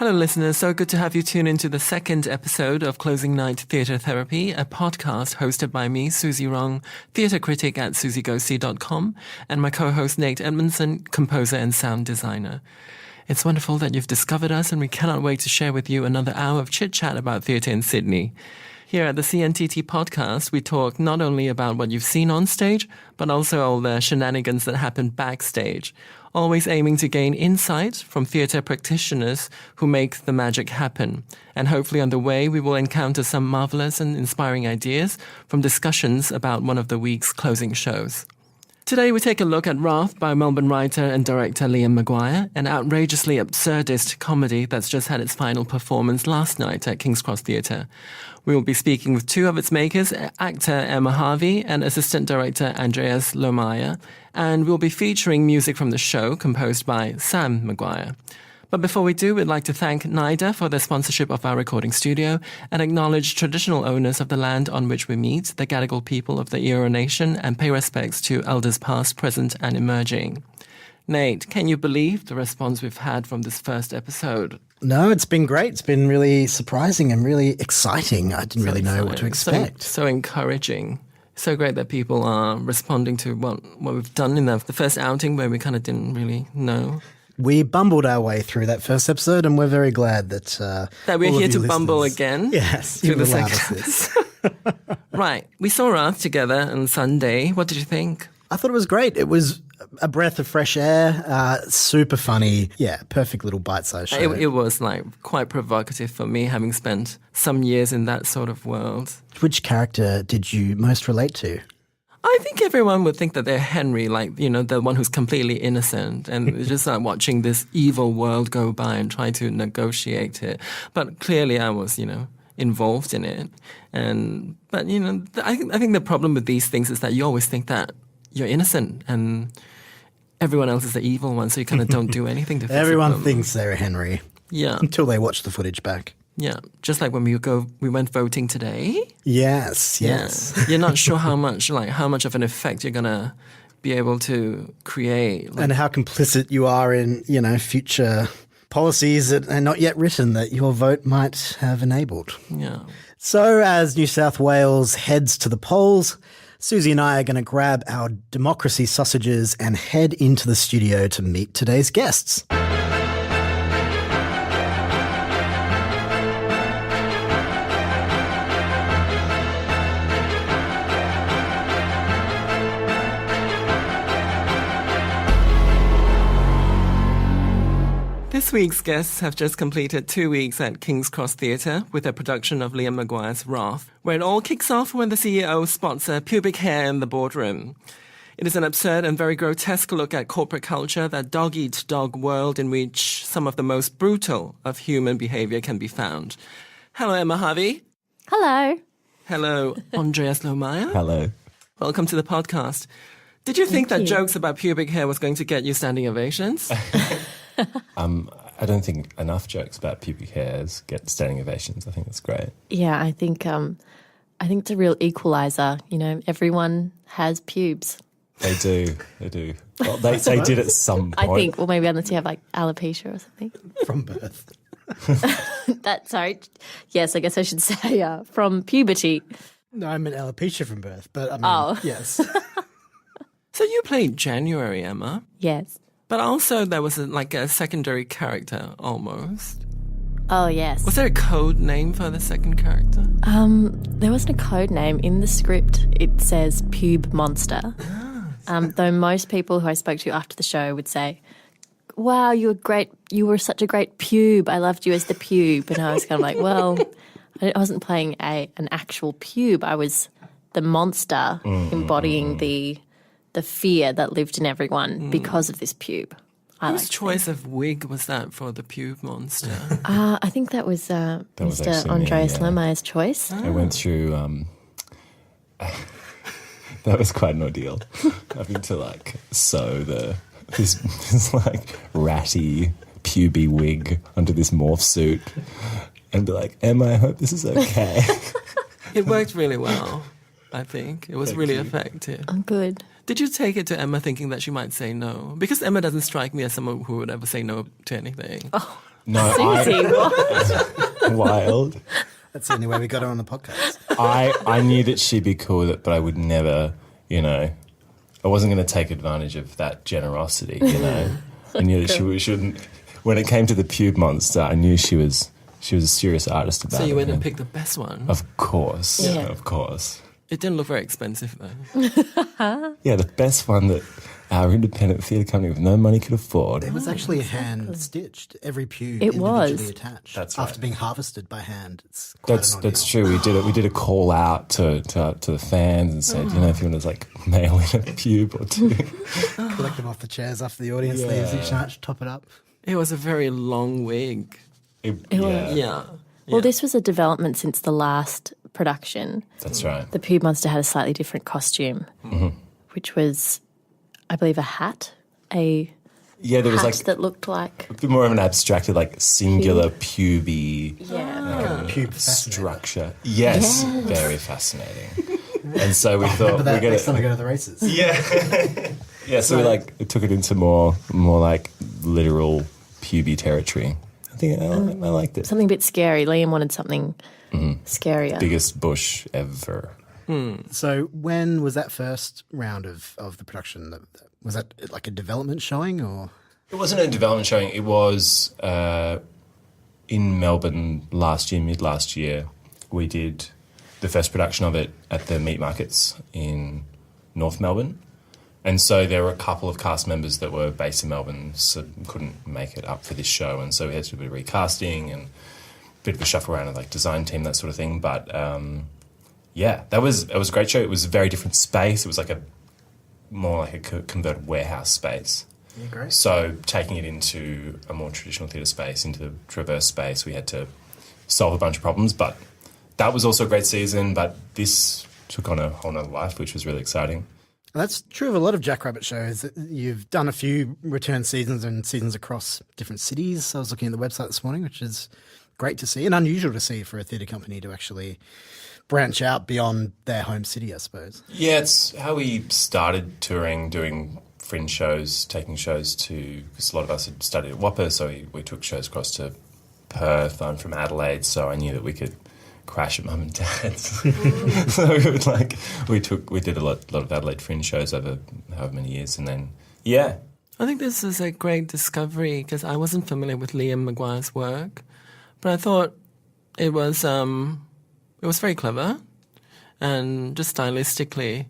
Hello, listeners. So good to have you tune into the second episode of Closing Night Theatre Therapy, a podcast hosted by me, Susie Rong, theatre critic at susieghosty.com, and my co-host Nate Edmondson, composer and sound designer. It's wonderful that you've discovered us, and we cannot wait to share with you another hour of chit-chat about theatre in Sydney. Here at the CNTT podcast, we talk not only about what you've seen on stage, but also all the shenanigans that happen backstage, always aiming to gain insight from theatre practitioners who make the magic happen. And hopefully on the way, we will encounter some marvelous and inspiring ideas from discussions about one of the week's closing shows. Today we take a look at Wrath by Melbourne writer and director Liam Maguire, an outrageously absurdist comedy that's just had its final performance last night at King's Cross Theatre. We will be speaking with two of its makers, actor Emma Harvie and assistant director Andreas Lohmeyer, and we'll be featuring music from the show composed by Sam Maguire. But before we do, we'd like to thank NIDA for their sponsorship of our recording studio and acknowledge traditional owners of the land on which we meet, the Gadigal people of the Eora Nation, and pay respects to elders past, present, and emerging. Nate, can you believe the response we've had from this first episode? No, it's been great. It's been really surprising and really exciting. I didn't really know what to expect. So encouraging. So great that people are responding to what we've done in the first outing where we kind of didn't really know. We bumbled our way through that first episode, and we're very glad that we're here to bumble again. Yes, through the second. Right. We saw Wrath together on Sunday. What did you think? I thought it was great. It was a breath of fresh air, super funny. Yeah, perfect little bite-sized show. It was quite provocative for me, having spent some years in that sort of world. Which character did you most relate to? I think everyone would think that they're Henry, the one who's completely innocent and just watching this evil world go by and try to negotiate it. But clearly I was, involved in it. But I think the problem with these things is that you always think that you're innocent and everyone else is the evil one, so you kind of don't do anything to fix Everyone thinks they're Henry. Yeah. Until they watch the footage back. Yeah, just like when we went voting today. Yes. Yeah. You're not sure how much of an effect you're gonna be able to create, and how complicit you are in future policies that are not yet written that your vote might have enabled. Yeah. So as New South Wales heads to the polls, Susie and I are going to grab our democracy sausages and head into the studio to meet today's guests. This week's guests have just completed 2 weeks at King's Cross Theatre with a production of Liam Maguire's Wrath, where it all kicks off when the CEO spots a pubic hair in the boardroom. It is an absurd and very grotesque look at corporate culture, that dog-eat-dog world in which some of the most brutal of human behaviour can be found. Hello, Emma Harvie. Hello. Hello, Andreas Lohmeyer. Hello. Welcome to the podcast. Did you think that jokes about pubic hair was going to get you standing ovations? I don't think enough jokes about pubic hairs get standing ovations. I think that's great. Yeah, I think it's a real equalizer. Everyone has pubes. They do. Well, they did at some point. I think, or maybe unless you have alopecia or something. From birth. Yes, I guess I should say from puberty. No, I meant alopecia from birth, but I mean, yes. So you played January, Emma. Yes. But also there was a secondary character almost. Oh, yes. Was there a code name for the second character? There wasn't a code name. In the script, it says Pube Monster. Though most people who I spoke to after the show would say, wow, you were great. You were such a great pube. I loved you as the pube. And I was kind of like, well, I wasn't playing an actual pube. I was the monster embodying the fear that lived in everyone because of this pube. Whose choice of wig was that for the pube monster? I think that was Mr. Andreas Lohmeyer's choice. I went through... that was quite an ordeal. Having to sew this ratty puby wig onto this morph suit and be like, Emma, I hope this is okay. It worked really well, I think. It was really effective. Oh, good. Did you take it to Emma thinking that she might say no? Because Emma doesn't strike me as someone who would ever say no to anything. Oh, No, Susie, what? wild. That's the only way we got her on the podcast. I knew that she'd be cool with it, but I would never, I wasn't going to take advantage of that generosity, I knew that she shouldn't. When it came to the pube monster, I knew she was a serious artist about it. So you went and picked the best one? Of course, Yeah. of course. It didn't look very expensive, though. Yeah, the best one that our independent theatre company with no money could afford. It was actually hand stitched. Every pube It individually was. attached. That's right. After being harvested by hand. It's quite an That's ordeal. true. We did a call out to the fans and said, if you want to mail in a pube or two. Collect them off the chairs after the audience leaves each night, top it up. It was a very long wig. Yeah. Well, this was a development since the last production. That's right. The pube monster had a slightly different costume, which was, I believe, a hat. A Yeah, there was hat that looked like... a bit more of an abstracted, singular puby Pube fascinating. structure. Yes, very fascinating. And so we thought Remember that we're next time I gonna. go to the races. Yeah, so we took it into more literal puby territory. I think I liked it. Something a bit scary. Liam wanted something scarier. Biggest bush ever. So when was that first round of the production? Was that like a development showing or? It wasn't a development showing. It was in Melbourne mid last year. We did the first production of it at the meat markets in North Melbourne. And so there were a couple of cast members that were based in Melbourne, so couldn't make it up for this show. And so we had to do a bit of recasting and a bit of a shuffle around of design team, that sort of thing. But it was a great show. It was a very different space. It was more like a converted warehouse space. Yeah, great. So taking it into a more traditional theatre space, into the Traverse space, we had to solve a bunch of problems. But that was also a great season. But this took on a whole nother life, which was really exciting. Well, that's true of a lot of Jackrabbit shows. You've done a few return seasons and seasons across different cities. I was looking at the website this morning, which is great to see and unusual to see for a theatre company to actually branch out beyond their home city, I suppose. Yeah, it's how we started touring, doing fringe shows, taking shows to, because a lot of us had studied at Whopper, so we took shows across to Perth. I'm from Adelaide, so I knew that we could crash at Mum and Dad's. So we did a lot of Adelaide fringe shows over however many years, and then I think this is a great discovery because I wasn't familiar with Liam Maguire's work, but I thought it was very clever, and just stylistically,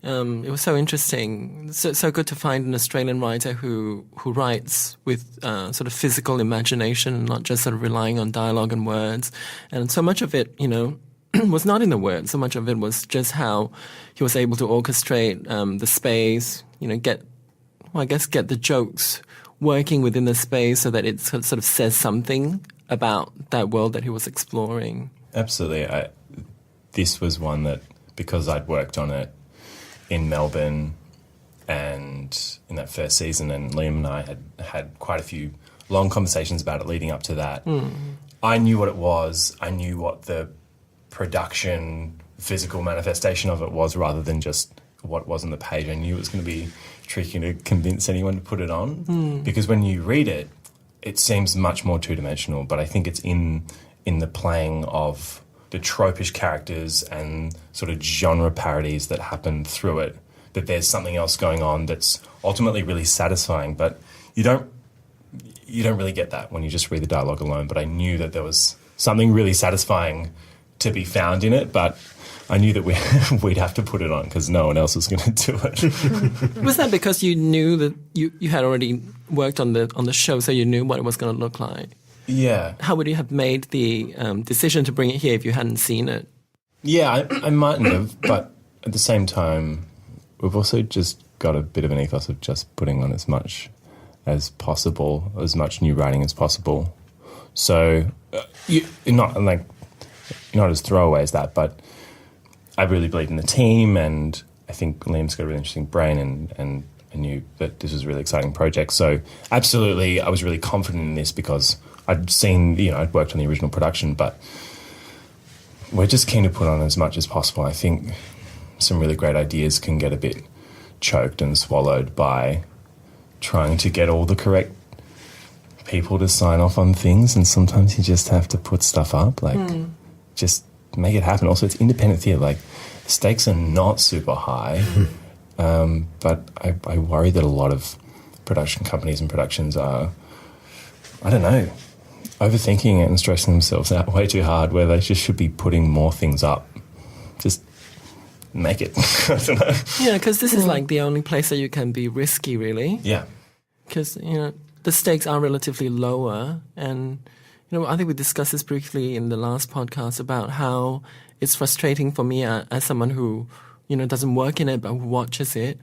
it was so interesting. So good to find an Australian writer who writes with sort of physical imagination and not just sort of relying on dialogue and words. And so much of it, was not in the words. So much of it was just how he was able to orchestrate the space, get the jokes working within the space so that it sort of says something about that world that he was exploring. absolutely. This was one that, because I'd worked on it in Melbourne and in that first season, and Liam and I had quite a few long conversations about it leading up to that. I knew what it was. I knew what the production, physical manifestation of it was, rather than just what was on the page. I knew it was going to be tricky to convince anyone to put it on, because when you read it, it seems much more two-dimensional, but I think it's in the playing of the tropish characters and sort of genre parodies that happen through it, that there's something else going on that's ultimately really satisfying, but you don't really get that when you just read the dialogue alone. But I knew that there was something really satisfying to be found in it, but I knew that we'd have to put it on because no one else was going to do it. Was that because you knew that you had already worked on the show, so you knew what it was going to look like? Yeah. How would you have made the decision to bring it here if you hadn't seen it? Yeah, I mightn't have, but at the same time, we've also just got a bit of an ethos of just putting on as much as possible, as much new writing as possible. So you're not as throwaway as that, but I really believe in the team, and I think Liam's got a really interesting brain, and I knew that this was a really exciting project. So absolutely, I was really confident in this because I'd seen, I'd worked on the original production, but we're just keen to put on as much as possible. I think some really great ideas can get a bit choked and swallowed by trying to get all the correct people to sign off on things, and sometimes you just have to put stuff up, like just make it happen. Also, it's independent theatre, like the stakes are not super high, but I worry that a lot of production companies and productions are, I don't know, overthinking it and stressing themselves out way too hard, where they just should be putting more things up. Just make it. I don't know. Yeah, because this is like the only place that you can be risky, really. Yeah. Because, the stakes are relatively lower. And, I think we discussed this briefly in the last podcast about how it's frustrating for me as someone who, doesn't work in it but who watches it.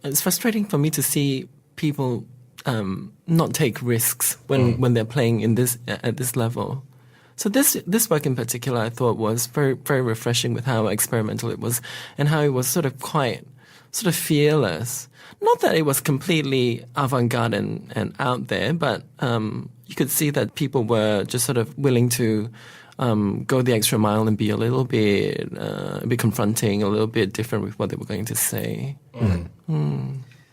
It's frustrating for me to see people not take risks when they're playing at this level. So this work in particular, I thought was very, very refreshing with how experimental it was and how it was sort of quite sort of fearless. Not that it was completely avant-garde and out there, but you could see that people were just sort of willing to go the extra mile and be a little bit confronting, a little bit different with what they were going to say.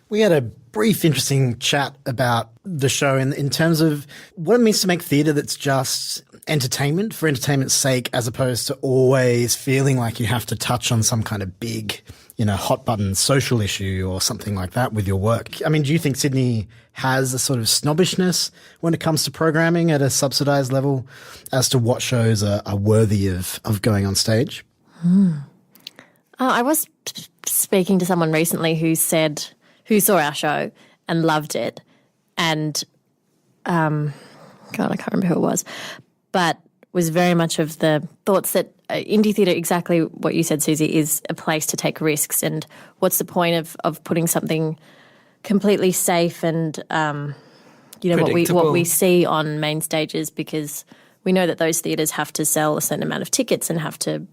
We had a brief, interesting chat about the show in terms of what it means to make theatre that's just entertainment for entertainment's sake, as opposed to always feeling like you have to touch on some kind of big, hot button social issue or something like that with your work. I mean, do you think Sydney has a sort of snobbishness when it comes to programming at a subsidised level as to what shows are worthy of going on stage? I was speaking to someone recently who saw our show and loved it, and God, I can't remember who it was, but was very much of the thoughts that indie theatre, exactly what you said, Susie, is a place to take risks. And what's the point of putting something completely safe and what we see on main stages, because we know that those theatres have to sell a certain amount of tickets and have to,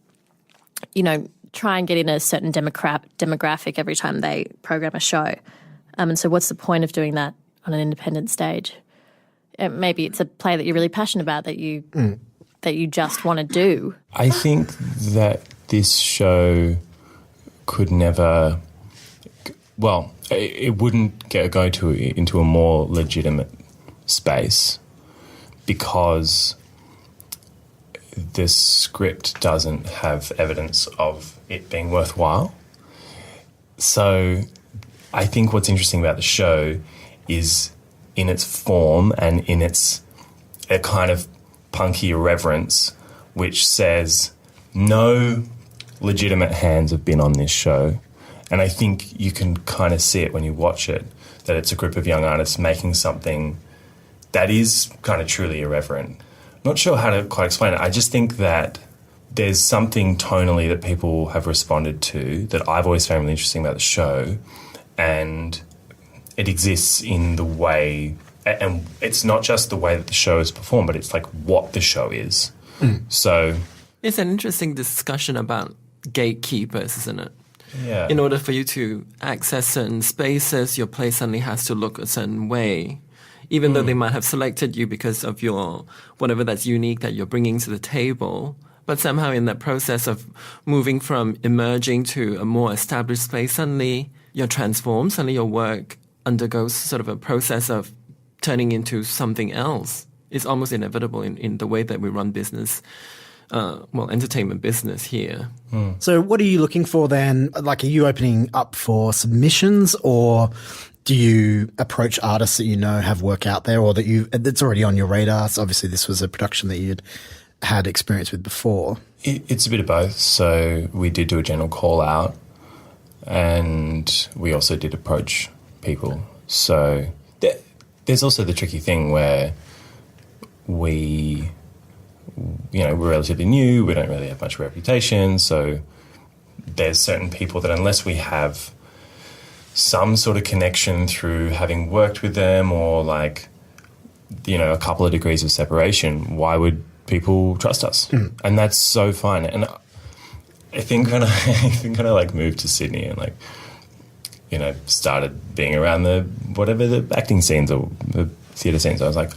try and get in a certain demographic every time they program a show. And so what's the point of doing that on an independent stage? Maybe it's a play that you're really passionate about that you just want to do. I think that this show could never, it wouldn't go into a more legitimate space because the script doesn't have evidence of it being worthwhile. So I think what's interesting about the show is in its form and in its a kind of punky irreverence, which says no legitimate hands have been on this show. And I think you can kind of see it when you watch it, that it's a group of young artists making something that is kind of truly irreverent. Not sure how to quite explain it. I just think that there's something tonally that people have responded to that I've always found really interesting about the show, and it exists in the way, and it's not just the way that the show is performed, but it's like what the show is. So it's an interesting discussion about gatekeepers, isn't it? Yeah. In order for you to access certain spaces, your play suddenly has to look a certain way, even though they might have selected you because of your whatever that's unique that you're bringing to the table. But somehow in that process of moving from emerging to a more established space, suddenly you're transformed, suddenly your work undergoes sort of a process of turning into something else. It's almost inevitable in the way that we run business, entertainment business here. So what are you looking for then? Like, are you opening up for submissions, or do you approach artists that you know have work out there or that's already on your radar? So obviously this was a production that you'd had experience with before. It's a bit of both. So we did do a general call out, and we also did approach people. So there's also the tricky thing where we're relatively new, we don't really have much reputation, so there's certain people that unless we have some sort of connection through having worked with them or a couple of degrees of separation, why would people trust us? And that's so fine. And I think when I moved to Sydney and started being around the acting scenes or the theatre scenes, I was like,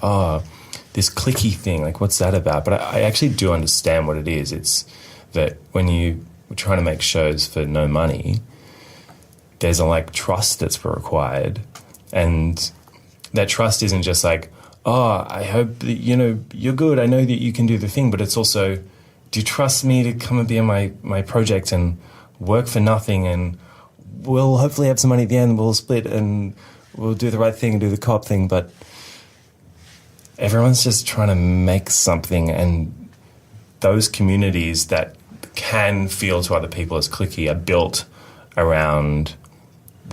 this clicky thing, what's that about? But I actually do understand what it is. It's that when you were trying to make shows for no money, there's a like trust that's required, and that trust isn't just like, oh, I hope that, you know, you're good, I know that you can do the thing, but it's also, do you trust me to come and be on my project and work for nothing, and we'll hopefully have some money at the end, we'll split and we'll do the right thing and do the co-op thing, but everyone's just trying to make something, and those communities that can feel to other people as cliquey are built around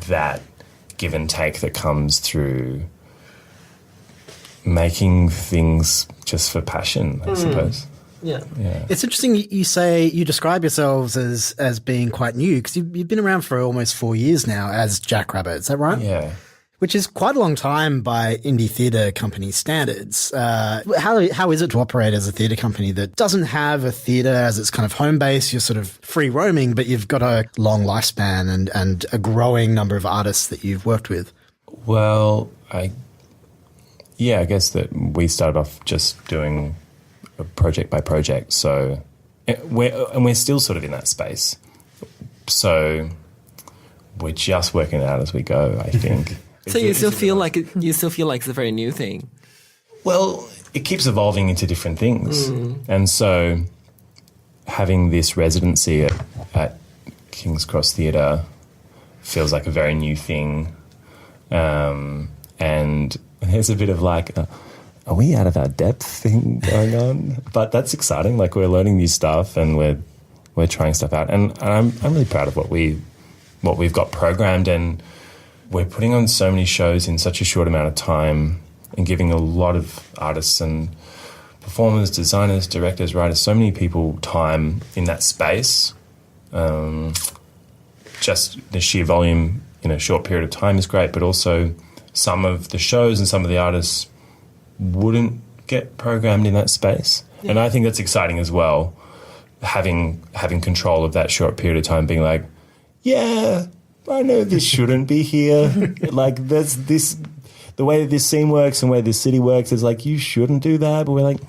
that give and take that comes through making things just for passion, I suppose. Yeah. It's interesting you say you describe yourselves as being quite new, because you've been around for almost 4 years now as Jackrabbit, is that right? Yeah. Which is quite a long time by indie theatre company standards. How is it to operate as a theatre company that doesn't have a theatre as its kind of home base? You're sort of free roaming, but you've got a long lifespan and a growing number of artists that you've worked with. Well, I guess that we started off just doing a project by project. So we're still sort of in that space. So we're just working it out as we go, I think. So you still feel like it's a very new thing? Well, it keeps evolving into different things. And so having this residency at King's Cross Theatre feels like a very new thing. And there's a bit of like, are we out of our depth thing going on? But that's exciting. Like, we're learning new stuff and we're trying stuff out. And I'm really proud of what we've got programmed, and we're putting on so many shows in such a short amount of time and giving a lot of artists and performers, designers, directors, writers, so many people time in that space. Just the sheer volume in a short period of time is great, but also some of the shows and some of the artists wouldn't get programmed in that space. Yeah. And I think that's exciting as well, having control of that short period of time, being like, yeah, I know this shouldn't be here. Like, there's this, the way this scene works and the way this city works is like, you shouldn't do that. But we're like,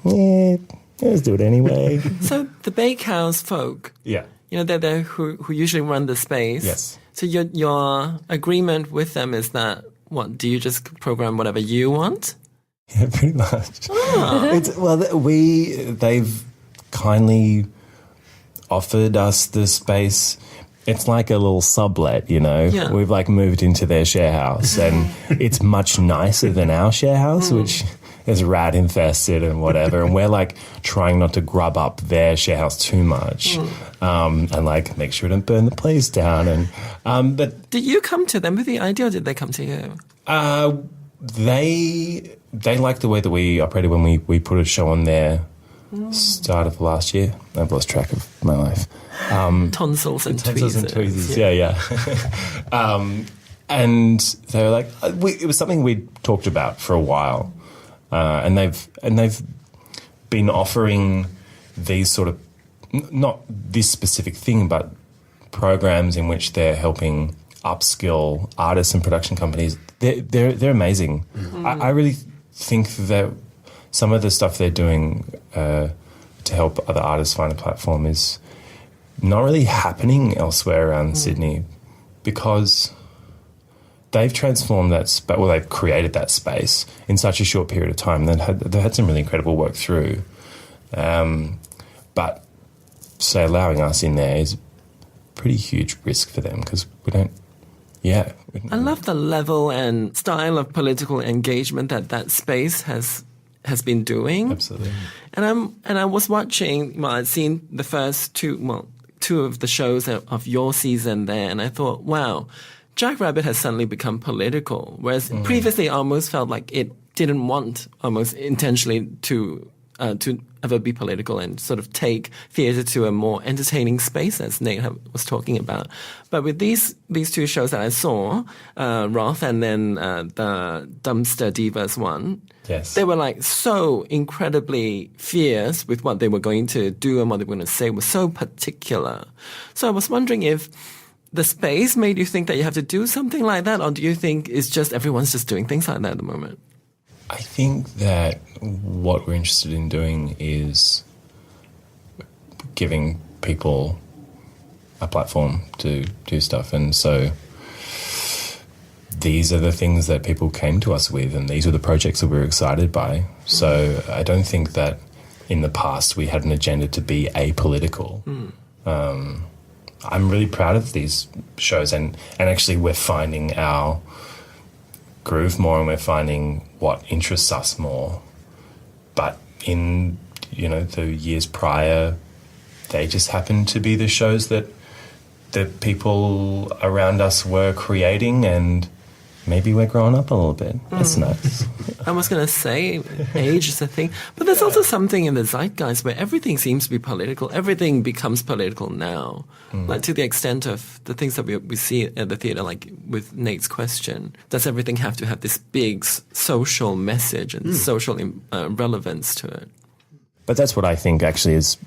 let's do it anyway. So the Bakehouse folk, yeah, you know, they're who usually run the space. Yes. So your agreement with them is that, what, do you just program whatever you want? Yeah, pretty much. They've kindly offered us the space. It's like a little sublet, you know. Yeah. We've like moved into their share house, and it's much nicer than our share house, which is rat infested and whatever. And we're like trying not to grub up their share house too much, and like make sure we don't burn the place down. And but did you come to them with the idea, or did they come to you? They liked the way that we operated when we put a show on there. Start of last year. I've lost track of my life. Tonsils and tweezers. Yeah. And they were like, it was something we'd talked about for a while, and they've been offering these sort of, not this specific thing, but programs in which they're helping upskill artists and production companies. They're amazing. I really think that some of the stuff they're doing to help other artists find a platform is not really happening elsewhere around Sydney, because they've transformed that space. Well, they've created that space in such a short period of time. They've had some really incredible work through. But say allowing us in there is a pretty huge risk for them, because we don't. Yeah, I love the level and style of political engagement that space has been doing. Absolutely. And I was watching. Well, I'd seen the first two of the shows of your season there, and I thought, wow, Jackrabbit has suddenly become political, whereas previously I almost felt like it didn't want, almost intentionally, to ever be political and sort of take theatre to a more entertaining space, as Nate was talking about. But with these two shows that I saw, Roth and then the Dumpster Divas one, yes, they were like so incredibly fierce with what they were going to do and what they were going to say, was so particular. So I was wondering if the space made you think that you have to do something like that, or do you think it's just everyone's just doing things like that at the moment? I think that what we're interested in doing is giving people a platform to do stuff. And so these are the things that people came to us with, and these are the projects that we were excited by. So I don't think that in the past we had an agenda to be apolitical. I'm really proud of these shows, and actually we're finding our groove more, and we're finding what interests us more. But in, the years prior, they just happened to be the shows that people around us were creating, and maybe we're growing up a little bit. That's nice. I was going to say age is a thing, but there's also something in the zeitgeist where everything seems to be political. Everything becomes political now, like to the extent of the things that we see at the theatre, like with Nate's question. Does everything have to have this big social message and social relevance to it? But that's what I think actually is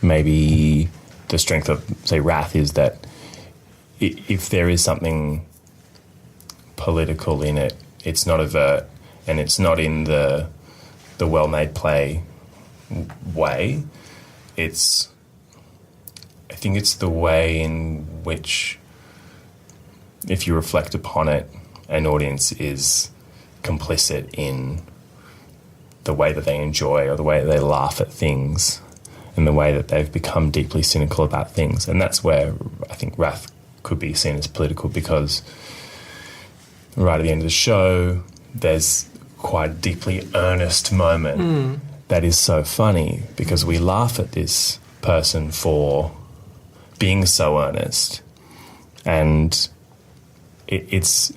maybe the strength of, say, Wrath, is that if there is something political in it, it's not overt, and it's not in the well-made play way. I think it's the way in which, if you reflect upon it, an audience is complicit in the way that they enjoy or the way that they laugh at things and the way that they've become deeply cynical about things. And that's where I think Wrath could be seen as political, because right at the end of the show, there's quite a deeply earnest moment that is so funny, because we laugh at this person for being so earnest. And it's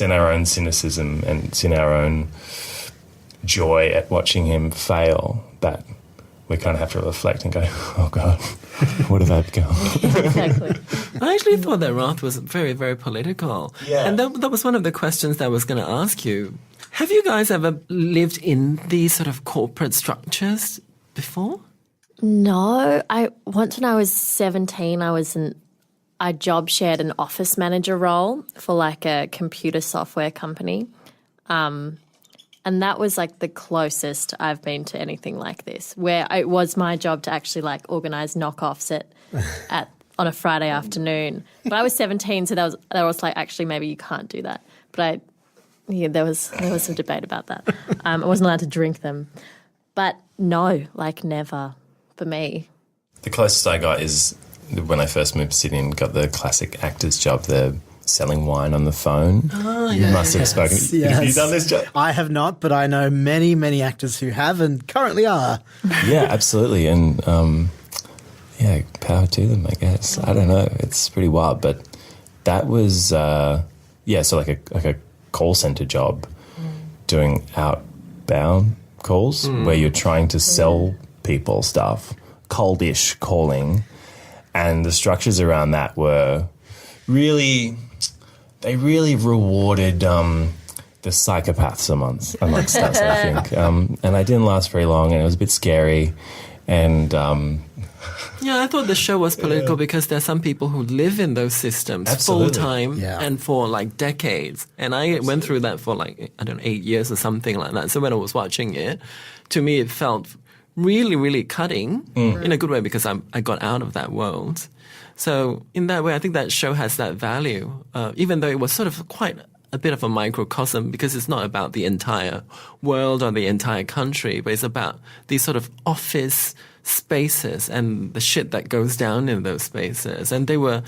in our own cynicism, and it's in our own joy at watching him fail that we kind of have to reflect and go, oh God, what have I become? Exactly. I actually thought that Wrath was very, very political. Yeah. And that was one of the questions that I was going to ask you. Have you guys ever lived in these sort of corporate structures before? No, once when I was 17, I job shared an office manager role for like a computer software company. And that was like the closest I've been to anything like this, where it was my job to actually like organise knockoffs on a Friday afternoon. But I was 17, so there was like, actually maybe you can't do that. But there was some debate about that. I wasn't allowed to drink them. But no, like never for me. The closest I got is when I first moved to Sydney and got the classic actor's job, the selling wine on the phone. Oh, You must have spoken. Yes. Have you done this job? I have not, but I know many, many actors who have and currently are. Yeah, absolutely. And power to them, I guess. I don't know. It's pretty wild. But that was, so like a call centre job, doing outbound calls where you're trying to sell people stuff, coldish calling. And the structures around that were really rewarded the psychopaths amongst us, I think. And I didn't last very long, and it was a bit scary. And yeah, I thought the show was political because there are some people who live in those systems Absolutely. full-time Yeah. and for like decades. And I went through that for like, 8 years or something like that. So when I was watching it, to me it felt really, really cutting in a good way, because I got out of that world. So in that way, I think that show has that value, even though it was sort of quite a bit of a microcosm, because it's not about the entire world or the entire country, but it's about these sort of office spaces and the shit that goes down in those spaces. And they were,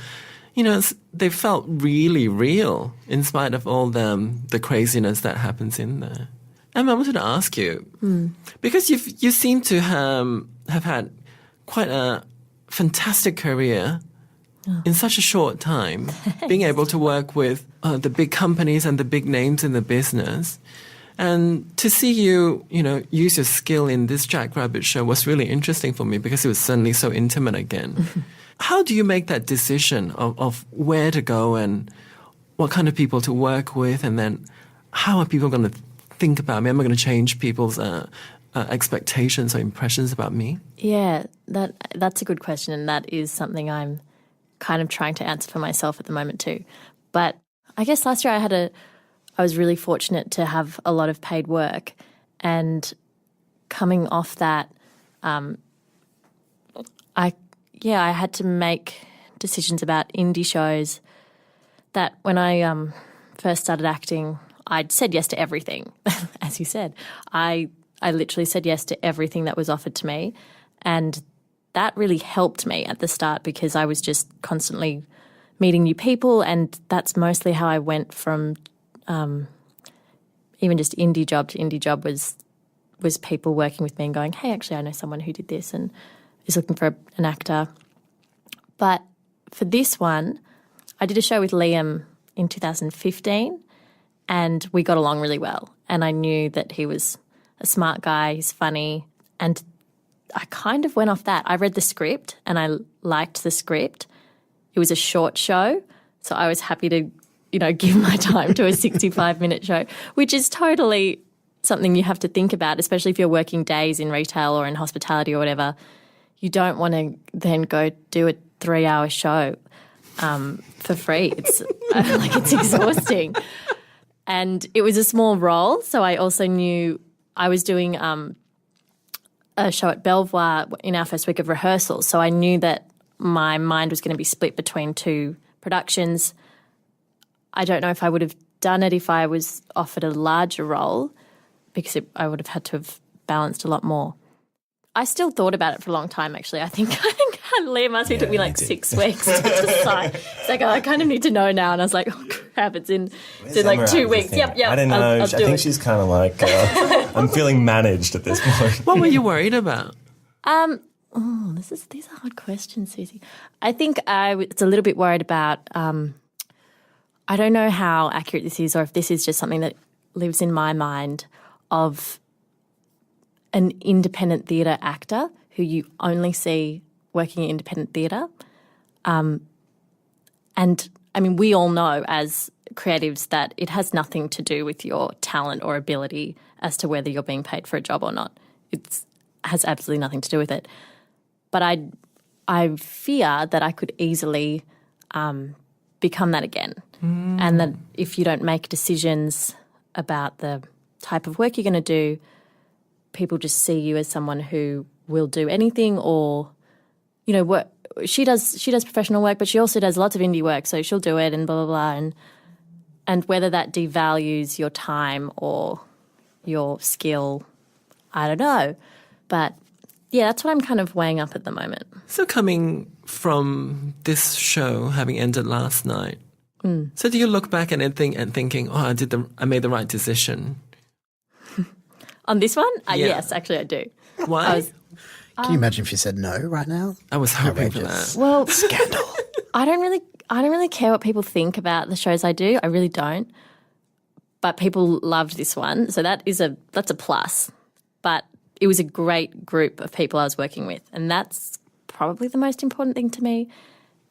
they felt really real in spite of all the craziness that happens in there. Emma, I wanted to ask you, because you seem to have had quite a fantastic career in such a short time, being able to work with the big companies and the big names in the business. And to see you, use your skill in this Jackrabbit show was really interesting for me, because it was suddenly so intimate again. How do you make that decision of where to go and what kind of people to work with, and then how are people going to think about me? Am I going to change people's expectations or impressions about me? Yeah, that's a good question, and that is something I'm kind of trying to answer for myself at the moment too. But I guess last year I was really fortunate to have a lot of paid work, and coming off that, I had to make decisions about indie shows that when I first started acting, I'd said yes to everything, as you said. I literally said yes to everything that was offered to me, and that really helped me at the start because I was just constantly meeting new people, and that's mostly how I went from even just indie job to indie job was people working with me and going, hey, actually I know someone who did this and is looking for an actor. But for this one, I did a show with Liam in 2015 and we got along really well, and I knew that he was a smart guy, he's funny, and I kind of went off that. I read the script and I liked the script. It was a short show, so I was happy to, give my time to a 65-minute show, which is totally something you have to think about, especially if you're working days in retail or in hospitality or whatever. You don't want to then go do a 3-hour show for free. It's it's exhausting. And it was a small role, so I also knew I was doing a show at Belvoir in our first week of rehearsal, so I knew that my mind was going to be split between 2 productions. I don't know if I would have done it if I was offered a larger role because I would have had to have balanced a lot more. I still thought about it for a long time, actually. I think Liam asked me, it took me like 6 weeks to decide. It's like, I kind of need to know now. And I was like, oh, crap, it's in like 2 weeks. Yep. I don't know. I think she's kind of like, I'm feeling managed at this point. What were you worried about? These are hard questions, Susie. I think I was a little bit worried about, I don't know how accurate this is or if this is just something that lives in my mind of an independent theatre actor who you only see working in independent theatre. And, I mean, we all know as creatives that it has nothing to do with your talent or ability as to whether you're being paid for a job or not. It has absolutely nothing to do with it. But I fear that I could easily become that again, and that if you don't make decisions about the type of work you're going to do, people just see you as someone who will do anything, or work. She does professional work, but she also does lots of indie work, so she'll do it and blah blah blah, and whether that devalues your time or your skill, I don't know, but. Yeah, that's what I'm kind of weighing up at the moment. So coming from this show having ended last night, so do you look back at it thinking, oh, I made the right decision? On this one? Yeah. Yes, actually I do. Why? Can you imagine if you said no right now? I was hoping for Outrageous. that. Well, Scandal. I don't really care what people think about the shows I do. I really don't. But people loved this one, so that's a plus. But it was a great group of people I was working with, and that's probably the most important thing to me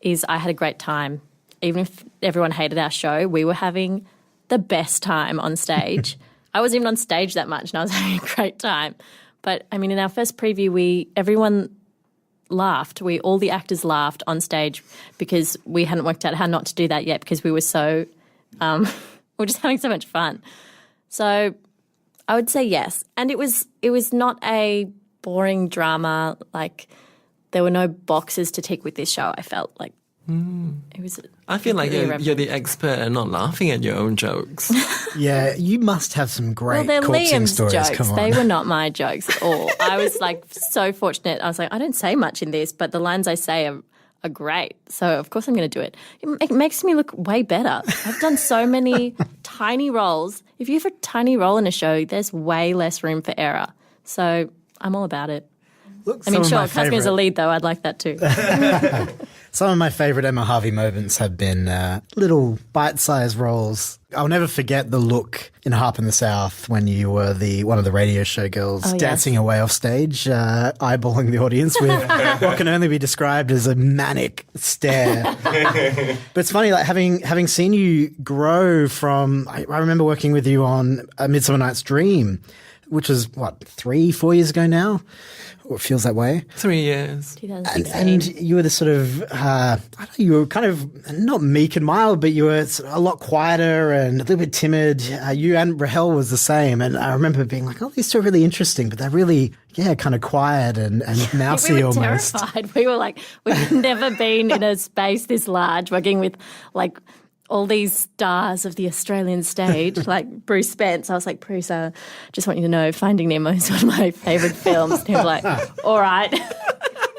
is I had a great time. Even if everyone hated our show, we were having the best time on stage. I wasn't even on stage that much and I was having a great time. But, I mean, in our first preview, everyone laughed. All the actors laughed on stage because we hadn't worked out how not to do that yet because we were so we were just having so much fun. So I would say yes. And it was not a boring drama. Like there were no boxes to tick with this show, I felt. Like it was I feel like really you're the expert and not laughing at your own jokes. Yeah, you must have some great they're corpsing Liam's stories. jokes. Come on. They were not my jokes at all. I was like so fortunate. I was like, I don't say much in this, but the lines I say are great. So of course I'm going to do it. It makes me look way better. I've done so many tiny roles. If you have a tiny role in a show, there's way less room for error. So I'm all about it. Look, I mean, some sure, of my cast me as a favourite- lead though. I'd like that too. Some of my favourite Emma Harvey moments have been little bite-sized roles. I'll never forget the look in Harp in the South when you were one of the radio show girls Oh, yes. dancing away off stage, eyeballing the audience with what can only be described as a manic stare. But it's funny, like having seen you grow from. I remember working with you on A Midsummer Night's Dream, which was 3-4 years ago now. Or it feels that way. 3 years. 2016. And you were this sort of, I don't know, you were kind of not meek and mild, but you were sort of a lot quieter and a little bit timid. You and Rahel was the same. And I remember being like, oh, these two are really interesting, but they're really, kind of quiet and mousy we were almost. terrified. We were like, we've never been in a space this large working with like all these stars of the Australian stage, like Bruce Spence. I was like, Bruce, just want you to know Finding Nemo is one of my favourite films. And he was like, all right,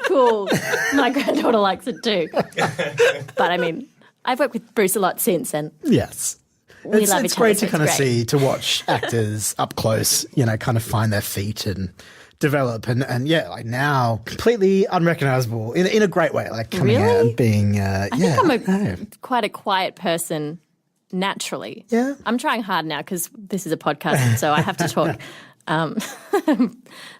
cool. My granddaughter likes it too. But I mean, I've worked with Bruce a lot since, and Yes. we love It's each other. great so to kind of great. watch actors up close, kind of find their feet and develop. And yeah, like now, completely unrecognizable in a great way, like coming out Really? and being, I think I'm quite a quiet person naturally. Yeah. I'm trying hard now because this is a podcast, so I have to talk.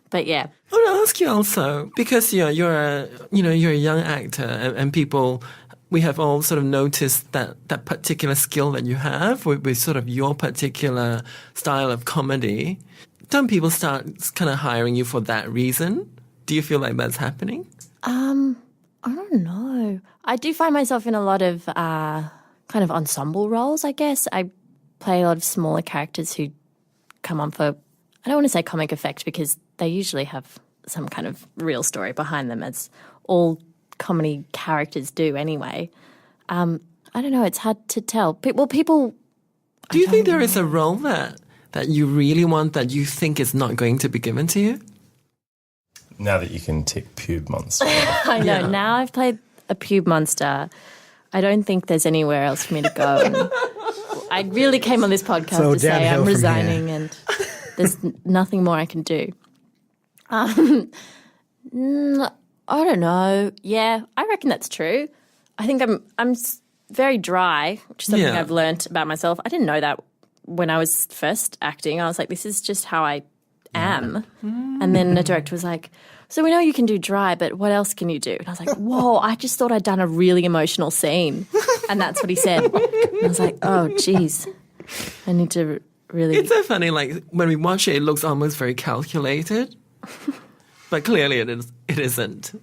But yeah. I want to ask you also, because you're a young actor, and people, we have all sort of noticed that particular skill that you have with sort of your particular style of comedy. Don't people start kind of hiring you for that reason? Do you feel like that's happening? I don't know. I do find myself in a lot of kind of ensemble roles, I guess. I play a lot of smaller characters who come on for, I don't want to say comic effect because they usually have some kind of real story behind them, as all comedy characters do anyway. I don't know. It's hard to tell. People. Do you think there is a role that you really want that you think is not going to be given to you? Now that you can tick pube monster. I know. Yeah. Now I've played a pube monster. I don't think there's anywhere else for me to go. And I really came on this podcast So to say downhill I'm from resigning and there's nothing more I can do. I don't know. Yeah, I reckon that's true. I think I'm very dry, which is something Yeah. I've learnt about myself. I didn't know that when I was first acting. I was like, this is just how I am. And then the director was like, so we know you can do dry, but what else can you do? And I was like, whoa, I just thought I'd done a really emotional scene. And that's what he said. And I was like, oh, geez, I need to really... It's so funny, like, when we watch it looks almost very calculated. But clearly it isn't.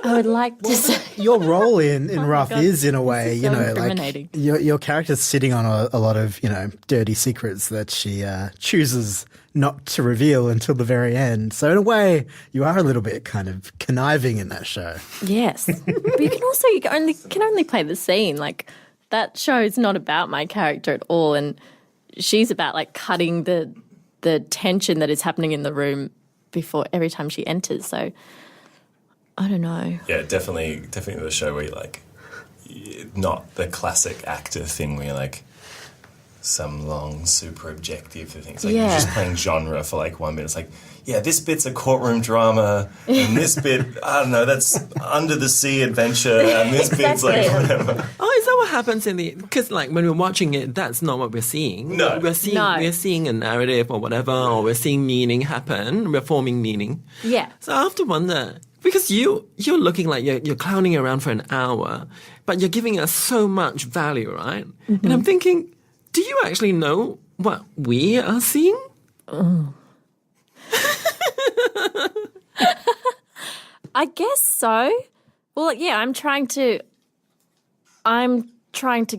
I would like to say... your role in Rough God, is in a this way, is so incriminating. like your character's sitting on a lot of, dirty secrets that she chooses not to reveal until the very end. So in a way, you are a little bit kind of conniving in that show. Yes. But you can only play the scene. Like, that show is not about my character at all. And she's about, like, cutting the tension that is happening in the room before every time she enters. So I don't know. Yeah, definitely the show where you're like, not the classic actor thing where you're like, some long, super objective thing. It's like you're just playing genre for like 1 minute. It's like, yeah, this bit's a courtroom drama, and this bit, I don't know, that's under the sea adventure, and this bit's like whatever. Oh, is that what happens in the... Because, like, when we're watching it, that's not what we're seeing. No. We're seeing a narrative or whatever, or we're seeing meaning happen. We're forming meaning. Yeah. So I have to wonder, because you're looking like you're clowning around for an hour, but you're giving us so much value, right? And I'm thinking, do you actually know what we are seeing? I guess so. Well, yeah, I'm trying to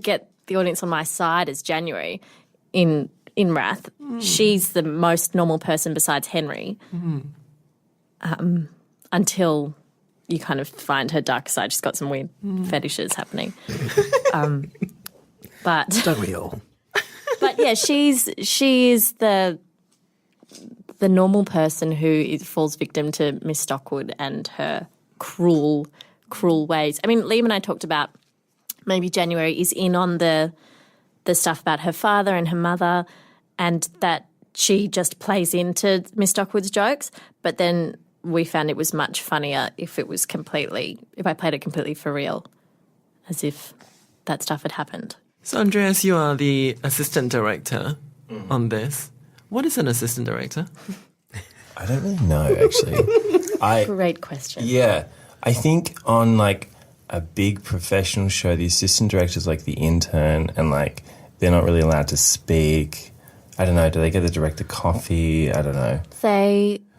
get the audience on my side as January in Wrath. She's the most normal person besides Henry. Until you kind of find her dark side. She's got some weird fetishes happening. But Don't we all? But yeah, she is the normal person who falls victim to Miss Stockwood and her cruel ways. I mean, Liam and I talked about maybe January is in on the stuff about her father and her mother, and that she just plays into Miss Stockwood's jokes. But then we found it was much funnier if I played it completely for real, as if that stuff had happened. So, Andreas, you are the assistant director on this. What is an assistant director? I don't really know, actually. Great question. Yeah, I think on like a big professional show, the assistant director's like the intern, and like they're not really allowed to speak. I don't know. Do they get the director coffee? I don't know.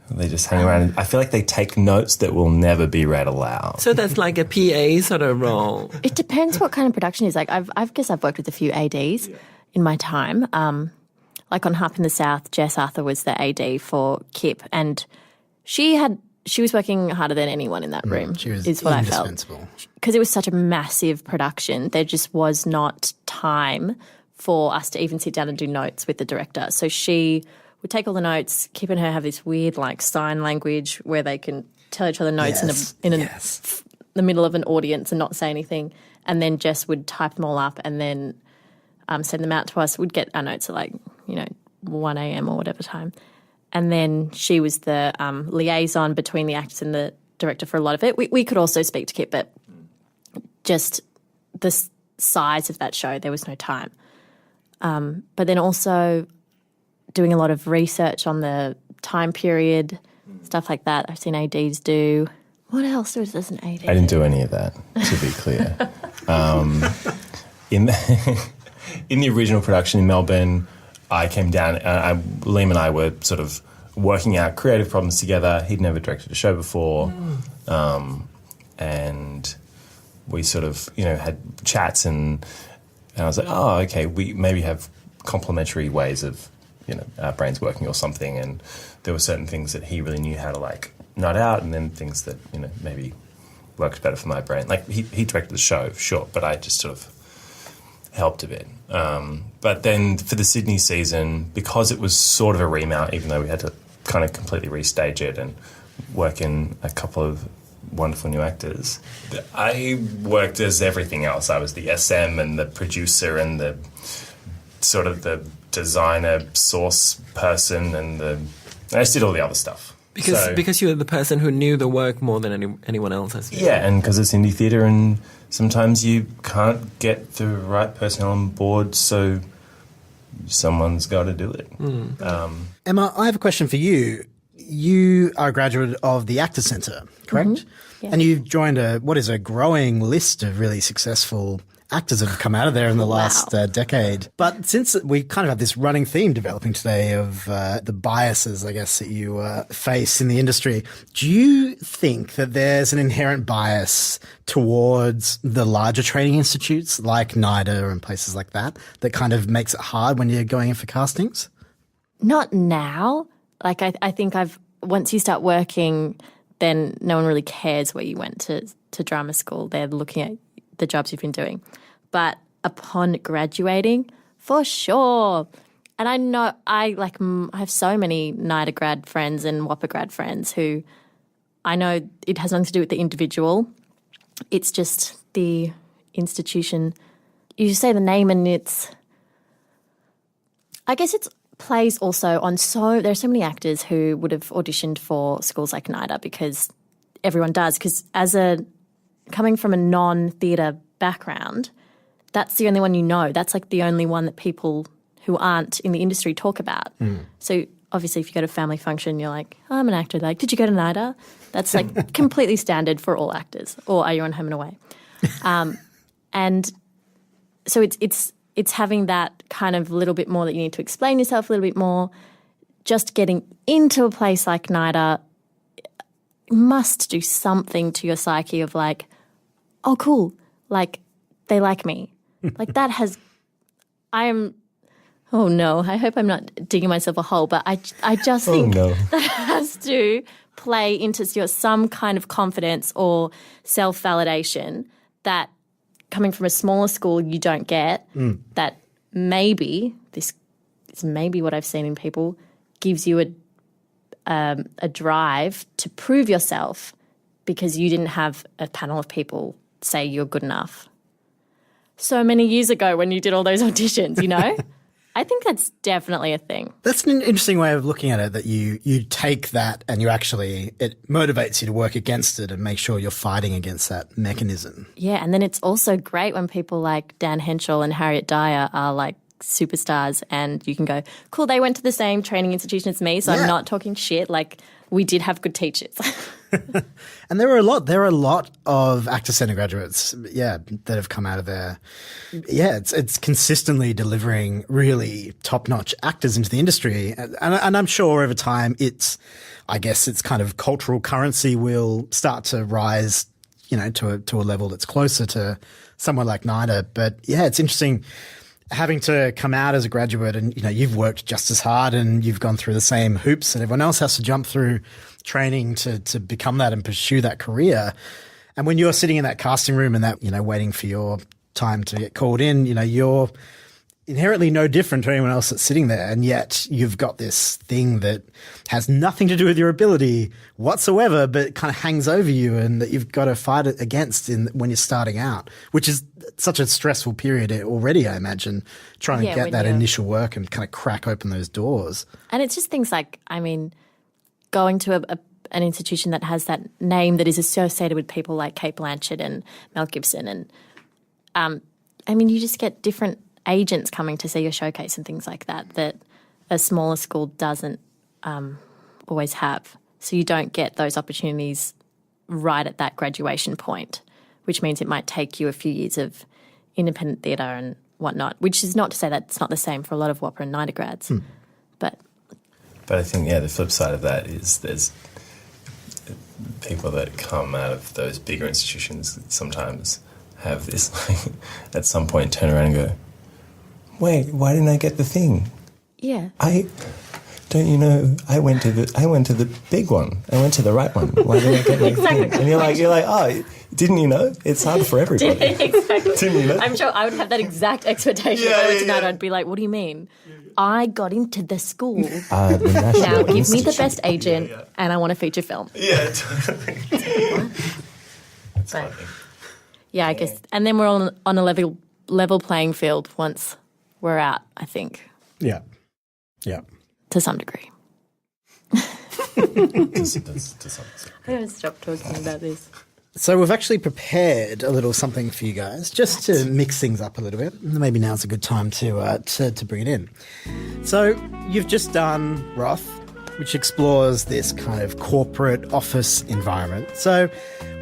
They just hang around. I feel like they take notes that will never be read aloud. So that's like a PA sort of role. It depends what kind of production it is. Like I guess I've worked with a few ADs in my time. Like on Harp in the South, Jess Arthur was the AD for Kip, and she had she was working harder than anyone in that room, She was is what I felt. indispensable. Because it was such a massive production, there just was not time for us to even sit down and do notes with the director. So she would take all the notes. Kip and her have this weird like sign language where they can tell each other notes in the middle of an audience and not say anything. And then Jess would type them all up and then send them out to us. We'd get our notes at 1 a.m. or whatever time. And then she was the liaison between the actors and the director for a lot of it. We could also speak to Kip, but just the size of that show, there was no time. But then also doing a lot of research on the time period, stuff like that. I've seen ADs do. What else does an AD do? I didn't do any of that, to be clear. In the original production in Melbourne, I came down, Liam and I were sort of working out creative problems together. He'd never directed a show before. And we sort of, had chats and I was like, oh, okay, we maybe have complementary ways of, our brains working or something. And there were certain things that he really knew how to nut out, and then things that, maybe worked better for my brain. Like he directed the show, sure, but I just sort of helped a bit. But then for the Sydney season, because it was sort of a remount, even though we had to kind of completely restage it and work in a couple of wonderful new actors, I worked as everything else. I was the SM and the producer and the sort of the designer source person, and I just did all the other stuff. Because you're the person who knew the work more than anyone else, I suppose. Yeah, and because it's indie theatre and sometimes you can't get the right personnel on board, so someone's got to do it. Emma, I have a question for you. You are a graduate of the Actors Centre, correct? Mm-hmm. Yeah. And you've joined a growing list of really successful actors that have come out of there in the last decade. But since we kind of have this running theme developing today of the biases, I guess, that you face in the industry, do you think that there's an inherent bias towards the larger training institutes like NIDA and places like that kind of makes it hard when you're going in for castings? Not now. Like I think once you start working, then no one really cares where you went to drama school. They're looking at the jobs you've been doing. But upon graduating, for sure. And I know I have so many NIDA grad friends and WAPA grad friends who I know it has nothing to do with the individual. It's just the institution. You say the name and I guess it's plays also on there are so many actors who would have auditioned for schools like NIDA because everyone does. Because coming from a non-theatre background, that's the only one you know. That's like the only one that people who aren't in the industry talk about. So obviously if you go to a family function, you're like, oh, I'm an actor. They're like, did you go to NIDA? That's like completely standard for all actors. Or are you on Home and Away? And so it's having that kind of little bit more that you need to explain yourself a little bit more. Just getting into a place like NIDA must do something to your psyche of like, oh, cool, like they like me. Like that oh no, I hope I'm not digging myself a hole, but I just think that has to play into some kind of confidence or self-validation that coming from a smaller school you don't get, that maybe, this is maybe what I've seen in people, gives you a drive to prove yourself because you didn't have a panel of people say you're good enough. So many years ago when you did all those auditions, I think that's definitely a thing. That's an interesting way of looking at it, that you take that and it motivates you to work against it and make sure you're fighting against that mechanism. Yeah, and then it's also great when people like Dan Henschel and Harriet Dyer are like superstars and you can go, cool, they went to the same training institution as me, so I'm not talking shit. Like, we did have good teachers. And there are a lot of Actors Centre graduates, that have come out of there. Yeah, it's consistently delivering really top-notch actors into the industry. And I'm sure over time it's kind of cultural currency will start to rise, to a level that's closer to somewhere like NIDA. But yeah, it's interesting. having to come out as a graduate and, you've worked just as hard and you've gone through the same hoops that everyone else has to jump through training to become that and pursue that career. And when you're sitting in that casting room and that, waiting for your time to get called in, you're inherently no different to anyone else that's sitting there. And yet you've got this thing that has nothing to do with your ability whatsoever, but it kind of hangs over you and that you've got to fight it against when you're starting out, which is such a stressful period already, I imagine, trying to get that initial work and kind of crack open those doors. And it's just things like, going to an institution that has that name that is associated with people like Kate Blanchett and Mel Gibson. And, you just get different agents coming to see your showcase and things like that a smaller school doesn't always have. So you don't get those opportunities right at that graduation point, which means it might take you a few years of independent theatre and whatnot, which is not to say that it's not the same for a lot of WAAPA and NIDA grads. But I think, the flip side of that is there's people that come out of those bigger institutions that sometimes have this, at some point turn around and go, wait, why didn't I get the thing? Yeah. I went to the big one. I went to the right one. Why didn't I get the thing? And you're like, oh, didn't you know? It's hard for everybody. Exactly. Didn't you know? I'm sure I would have that exact expectation if I went to NIDA. I'd be like, what do you mean? I got into the school. The now give me the best agent and I want a feature film. Yeah, totally. That's funny. Yeah, I guess. And then we're on a level playing field once we're out, I think. Yeah. Yeah. To some degree. to some extent. I haven't stopped talking about this. So we've actually prepared a little something for you guys, just to mix things up a little bit. Maybe now's a good time to bring it in. So you've just done Roth, which explores this kind of corporate office environment. So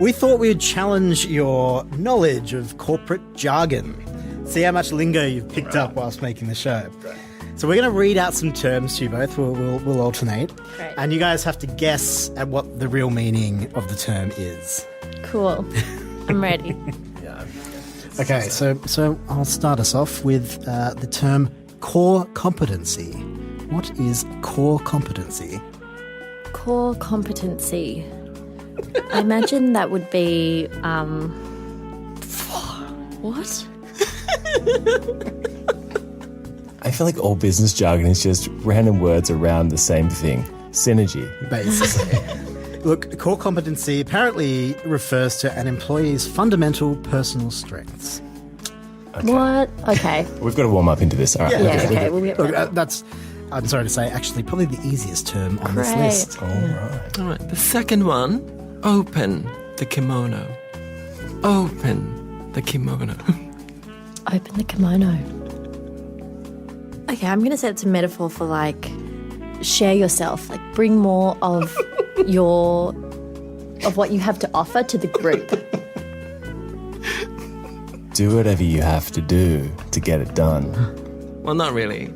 we thought we'd challenge your knowledge of corporate jargon. See how much lingo you've picked up whilst making the show. Right. So we're going to read out some terms to you both. We'll alternate. Great. And you guys have to guess at what the real meaning of the term is. Cool. I'm ready. Okay, so I'll start us off with the term core competency. What is core competency? Core competency. I imagine that would be what? I feel like all business jargon is just random words around the same thing. Synergy. Basically. Look, core competency apparently refers to an employee's fundamental personal strengths. Okay. What? Okay. We've got to warm up into this. All right. Yeah, okay. We'll get Look, right. that's, I'm sorry to say, actually probably the easiest term on this Great. list. All right. All right, the second one, open the kimono. Open the kimono. Open the kimono. Okay, I'm going to say it's a metaphor for like share yourself, like bring more of what you have to offer to the group. Do whatever you have to do to get it done. Well, not really.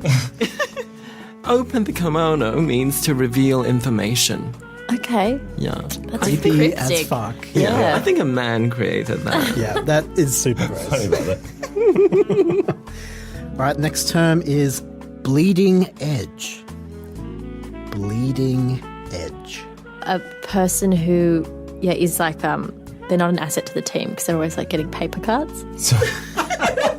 Open the kimono means to reveal information. Okay, Yeah. that's Creepy as cryptic. fuck. Yeah. I think a man created that. Yeah, that is super Sorry gross. about that. All right, next term is bleeding edge. Bleeding edge. A person who, is like they're not an asset to the team because they're always like getting paper cuts. So,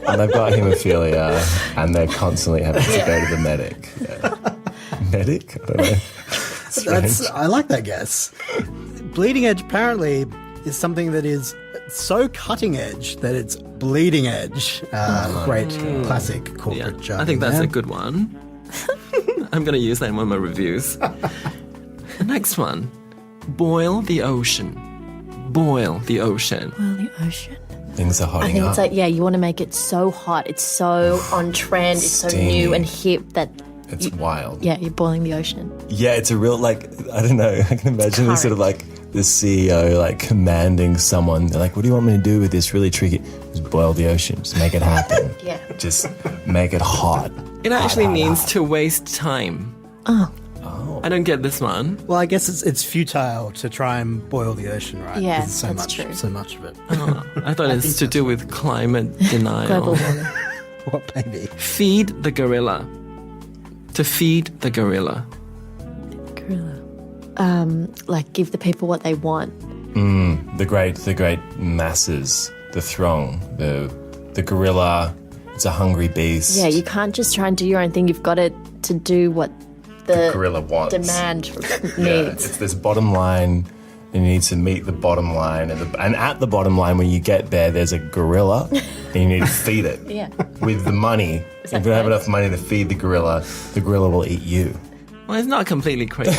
and they've got haemophilia and they're constantly having to go to the medic. Yeah. Medic? I don't know. I like that guess. Bleeding edge apparently is something that is so cutting edge that it's bleeding edge. Great classic corporate Yeah, jargon. I think that's there. a good one. I'm going to use that in one of my reviews. The next one, boil the ocean. Boil the ocean. Well, the ocean. Things are I hotting think up. it's like, you want to make it so hot. It's so on trend. It's so Steamy. new and hip that, It's wild. you're boiling the ocean. Yeah, it's a real, like, I don't know. I can imagine this sort of like the CEO, like, commanding someone. They're like, what do you want me to do with this really tricky? Just boil the ocean. Just make it happen. Yeah. Just make it hot. It actually Hot, hot, means hot. to waste time. Oh. I don't get this one. Well, I guess it's futile to try and boil the ocean, right? Yeah, 'Cause there's that's true. so much of it. I thought it's to do with climate denial. Global warming. What baby? Feed the gorilla. To feed the gorilla. Gorilla. Like give the people what they want. The great masses, the throng, the gorilla. It's a hungry beast. Yeah, you can't just try and do your own thing. You've got to do what the gorilla wants. Demand Yeah, needs. there's bottom line. And you need to meet the bottom line, and at the bottom line, when you get there, there's a gorilla, and you need to feed it. Yeah. With the money, if you don't have enough money to feed the gorilla will eat you. Well, it's not completely crazy.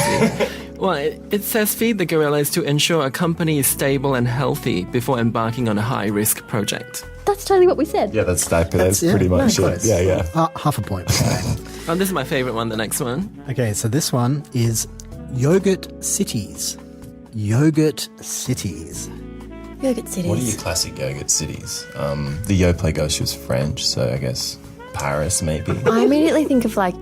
Well, it says feed the gorilla is to ensure a company is stable and healthy before embarking on a high-risk project. That's totally what we said. Yeah, that's pretty much it. close. Yeah. Half a point. Okay. Oh, this is my favourite one, the next one. Okay, so this one is Yogurt Cities. Yogurt Cities. Yogurt cities. What are your classic yogurt cities? The Yoplait girl, she was French, so I guess Paris maybe. I immediately think of like,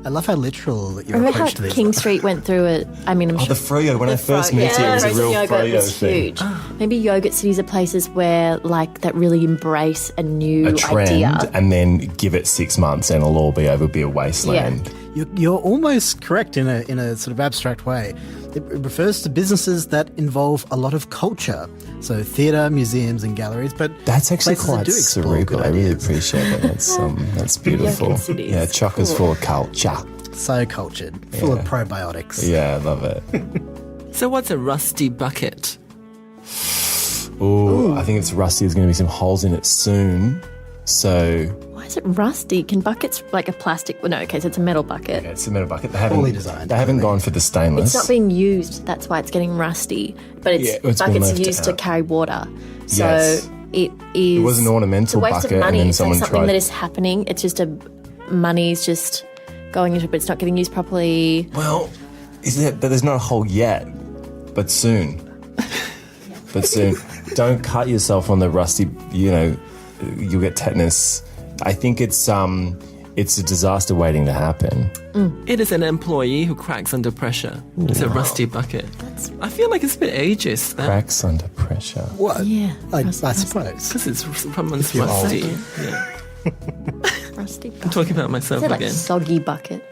I love how literal your remember how approach to these King are. Street went through it? I mean, I'm Oh, sure. the froyo. When I first met it was a frozen real yogurt froyo was thing. huge. Maybe yogurt cities are places where like that really embrace a new A trend, idea. and then give it 6 months, and it'll all be over, be a wasteland. You're almost correct in a sort of abstract way. It refers to businesses that involve a lot of culture, so theatre, museums, and galleries. But That's actually places that quite do explore cerebral. good I really ideas. appreciate that. That's beautiful. Yogurt cities. Yeah, chockers full of culture. So cultured, full of probiotics. Yeah, I love it. So what's a rusty bucket? Ooh, I think it's rusty. There's going to be some holes in it soon. So Why is it rusty? Can buckets like a plastic? Well, no, okay, so it's a metal bucket. yeah, it's a metal bucket. Poorly designed, They haven't clearly. gone for the stainless. It's not being used. That's why it's getting rusty. But it's Yeah, it's been buckets are left used to out. carry water. So Yes. it is. It was an ornamental it's a waste bucket, of money. and then It's like someone something tried- that is happening. It's just money's just going into it, but it's not getting used properly. Well, but there's not a hole yet. But soon. Don't cut yourself on the rusty. You'll get tetanus. I think it's a disaster waiting to happen. It is an employee who cracks under pressure. It's a rusty bucket. I feel like it's a bit ageist then. Cracks under pressure. What? Yeah, I rusty. suppose. Because it's someone's you're old. rusty. Yeah. Rusty bucket. I'm talking about myself Is it like again. soggy bucket?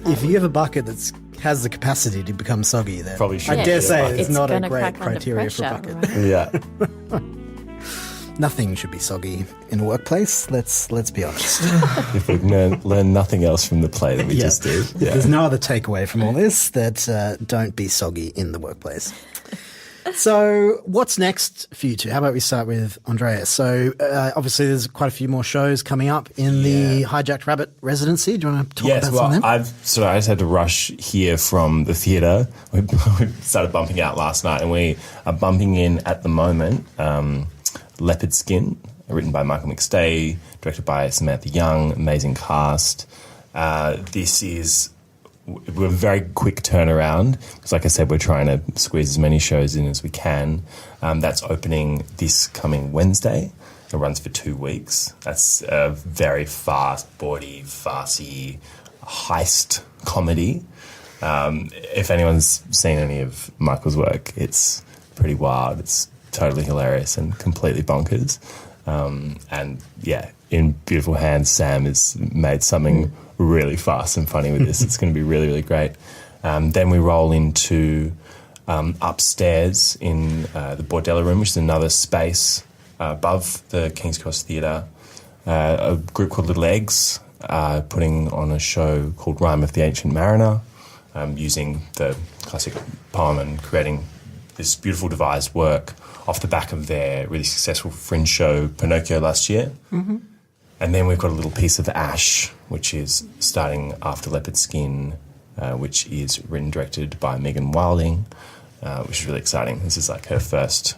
If you have a bucket that has the capacity to become soggy, then Probably should I be dare a say bucket. it's not a gonna great crack under criteria for a pressure, bucket. right? Yeah. Nothing should be soggy in a workplace. Let's be honest. If we've learned nothing else from the play that we just did. Yeah. There's no other takeaway from all this that don't be soggy in the workplace. So what's next for you two? How about we start with Andreas? So obviously there's quite a few more shows coming up in the Hijacked Rabbit residency. Do you want to talk Yes, about well, some of them? I just had to rush here from the theatre. We started bumping out last night, and we are bumping in at the moment Leopard Skin, written by Michael McStay, directed by Samantha Young, amazing cast. We're a very quick turnaround because, like I said, we're trying to squeeze as many shows in as we can. That's opening this coming Wednesday. It runs for 2 weeks. That's a very fast-body, farcy heist comedy. If anyone's seen any of Michael's work, it's pretty wild. It's totally hilarious and completely bonkers. And yeah, in beautiful hands, Sam has made something really fast and funny with this. It's going to be really, really great. Then we roll into upstairs in the Bordello Room, which is another space above the King's Cross Theatre. A group called Little Eggs putting on a show called Rhyme of the Ancient Mariner, using the classic poem and creating this beautiful devised work off the back of their really successful fringe show Pinocchio last year. Mm-hmm. And then we've got a little piece of Ash, which is starting after Leopard Skin, which is written and directed by Megan Wilding, which is really exciting. This is like her first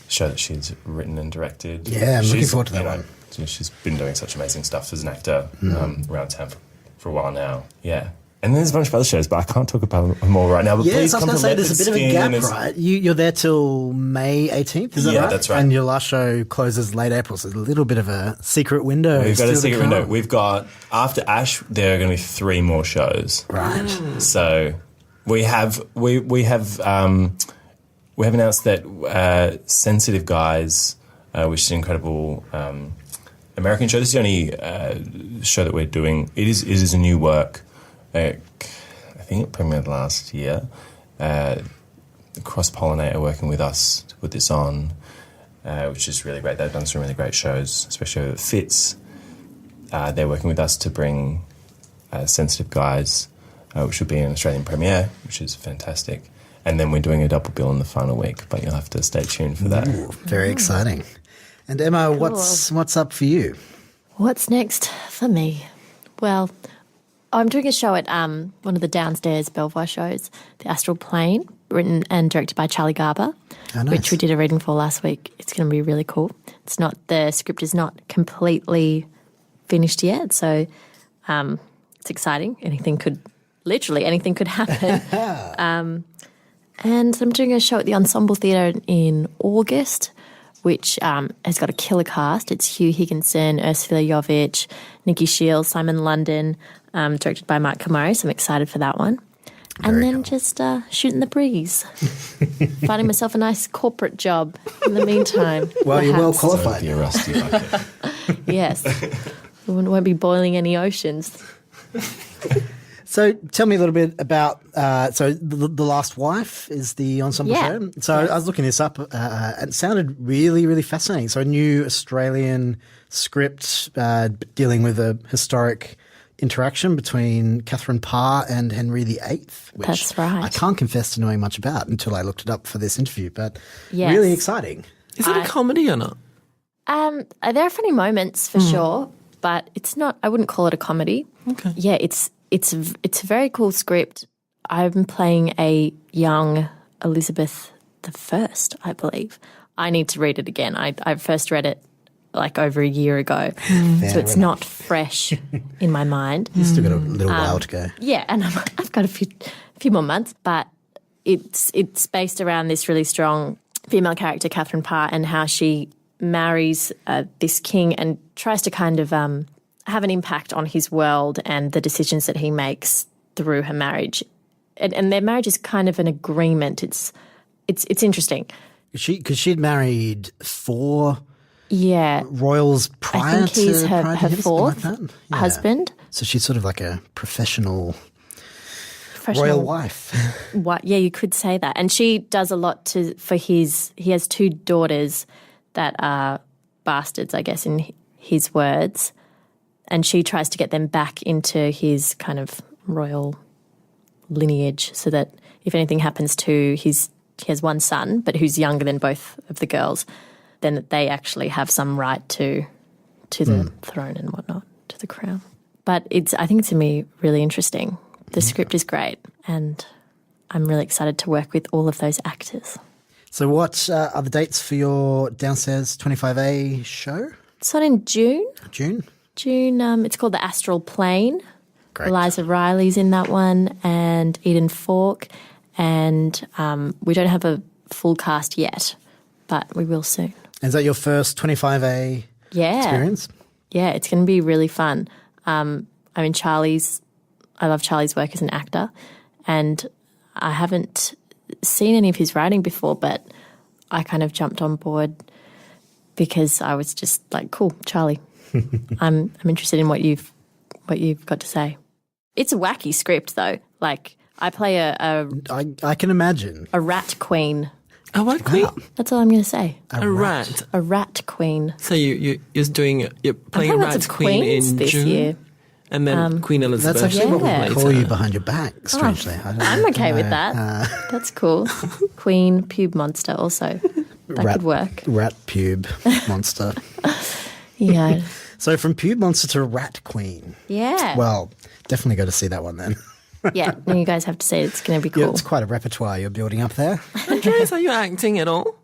show that she's written and directed. Yeah, I'm looking forward to that one. She's been doing such amazing stuff as an actor around town for a while now. Yeah. And then there's a bunch of other shows, but I can't talk about them all right now. But Yes, please I was come going to to say there's a bit of a Leopard gap, Skin. It's- right? You're there till May 18th, is that Yeah, right? that's right. And your last show closes late April, so there's a little bit of a secret window. We've got still a to secret come. window. We've got, after Ash, there are going to be 3 more shows. Right. So we have announced that Sensitive Guys, which is an incredible American show. This is the only show that we're doing. It is a new work. I think it premiered last year. Cross Pollinator working with us to put this on, which is really great. They've done some really great shows, especially with Fitz. They're working with us to bring Sensitive Guys, which will be an Australian premiere, which is fantastic. And then we're doing a double bill in the final week, but you'll have to stay tuned for that. Ooh, very exciting. And Emma, what's up for you? What's next for me? Well, I'm doing a show at one of the downstairs Belvoir shows, The Astral Plane, written and directed by Charlie Garber, which we did a reading for last week. It's going to be really cool. The script is not completely finished yet, so it's exciting. Literally anything could happen. And I'm doing a show at the Ensemble Theatre in August, which has got a killer cast. It's Hugh Higginson, Ursula Jovic, Nikki Shields, Simon London, directed by Mark Kamari, so I'm excited for that one. And then just shooting the breeze, finding myself a nice corporate job in the meantime. Well, you're well qualified. Be a rusty bucket. Yes. We won't be boiling any oceans. So tell me a little bit about, The Last Wife is the ensemble show. So I was looking this up and it sounded really, really fascinating. So a new Australian script dealing with a historic interaction between Catherine Parr and Henry VIII, which That's right. I can't confess to knowing much about until I looked it up for this interview, but Yes. really exciting. Is it a comedy or not? There are funny moments for sure, but it's not. I wouldn't call it a comedy. Okay. Yeah, it's a very cool script. I'm playing a young Elizabeth I, I believe. I need to read it again. I first read it like over a year ago, so it's not fresh in my mind. You've still got a little while to go. Yeah, and I've got a few more months, but it's based around this really strong female character, Catherine Parr, and how she marries this king and tries to kind of have an impact on his world and the decisions that he makes through her marriage. And their marriage is kind of an agreement. It's interesting. Because she'd married 4 Yeah. royals prior I think he's to her him, something fourth like that? Yeah. husband. So she's sort of like a professional royal wife. What? Yeah, you could say that. And she does a lot he has 2 daughters that are bastards, I guess, in his words. And she tries to get them back into his kind of royal lineage so that if anything happens to he has one son, but who's younger than both of the girls, then that they actually have some right to the throne and whatnot, to the crown. But I think it's going to be really interesting. The script is great, and I'm really excited to work with all of those actors. So what are the dates for your Downstairs 25A show? It's on in June. June? It's called The Astral Plane. Great. Eliza Riley's in that one, and Eden Falk. And we don't have a full cast yet, but we will soon. Is that your first 25A experience? Yeah, it's going to be really fun. I love Charlie's work as an actor, and I haven't seen any of his writing before, but I kind of jumped on board because I was just like, cool, Charlie. I'm interested in what you've got to say. It's a wacky script though. Like I play I can imagine. a rat queen. A what queen? Wow. That's all I'm going to say. A rat. A rat queen. So you're playing I've had lots Rat of Queen queens in this June, year. and then Queen Elizabeth. That's actually what we Yeah. call you behind your back, strangely. I'm okay with that. That's cool. Queen pube monster also. That could work. Rat pube monster. Yeah. So from pube monster to rat queen. Yeah. Well, definitely go to see that one then. Yeah. And you guys have to say it's going to be cool. Yeah, it's quite a repertoire you're building up there. Andreas, are you acting at all?